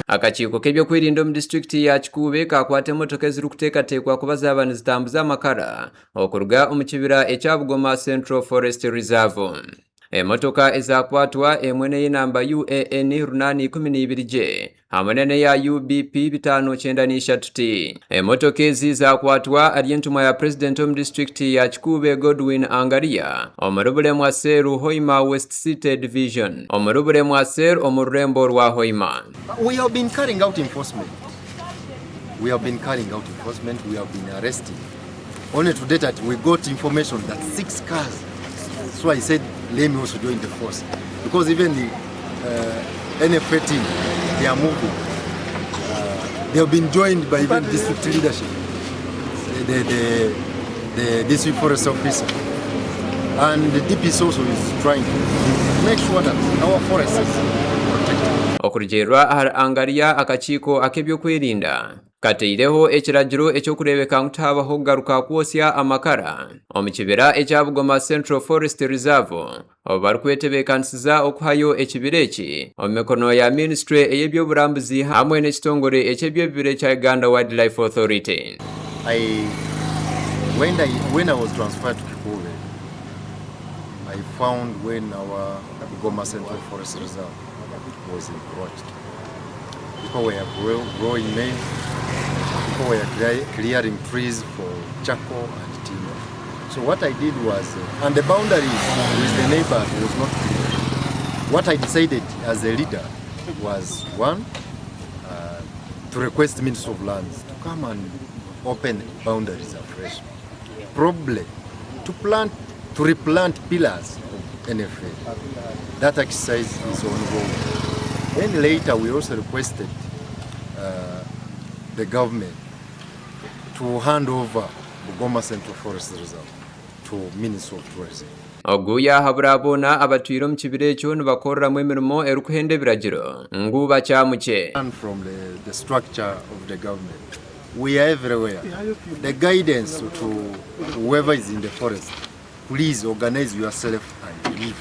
Akakiiko k'ebyokwirinda mu disitulikiti ya Kikuube kakwata emmotoka eziri kuteekateekwa kuba zaaba nizitambuza amakara okuruga omu kibira ekya Bugoma Central Forest Reserve. Emmotoka ezakwatwa emwe n'ey'enamba UAN 812J hamwe n'eya UBP 593T. Emmotoka ezi zakwatwa ari entumwa ya President omu disitulikiti ya Kikuube Godwin Angaria omurubure mwaseru Hoima West City Division omurubure mwaseru omu rurembo rwa Hoima. We have been carrying out enforcement. We have been arresting. Only to date that we got information that 6 cars. So I said, let me also join the force. Because even the NFA team, they are moving. They have been joined by even district leadership, the district forest officer. And the DPS also is trying to make sure that our forests is protected. Okurugerwa ahari Angaria akakiiko ak'ebyokwirinda kateireho ekiragiro ekyokurebeka ngu tahabaho kugaruka Okwosya amakara omu kibira ekya Bugoma Central Forest Reserve obu barikwetebekanisiza okuhayo ekibira eki omu mikono ya Ministry ey'ebyoburambuzi hamwe n'ekitongore eky'ebyebibira ekya Uganda Wildlife Authority. When I was transferred to Kikuube, I found when our Bugoma Central Forest Reserve was encroached. People were growing maize, people were clearing trees for charcoal and timber. So what I did was, and the boundaries with the neighbors was not clear. What I decided as a leader was, one, to request the Minister of Lands to come and open boundaries afresh. Probably to replant pillars of NFA. That exercise is ongoing. Then later we also requested the government to hand over Bugoma Central Forest Reserve to Minister of Tourism. Oguya haburabona abatwire omu kibira ekyo nibakoreramu emirimo erikuhenda Biragiro ngu bakyamuke. From the structure of the government, we are everywhere. The guidance to whoever is in the forest, please organize yourself and live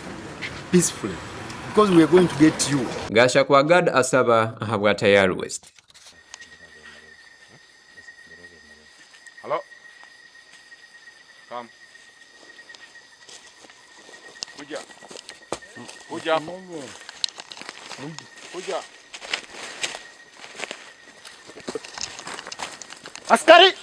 peacefully. Because we are going to get you. Gasha kwa God asaba habwa Tayari West. Hello? Come. Kuja. Kuja. Kuja. Askari!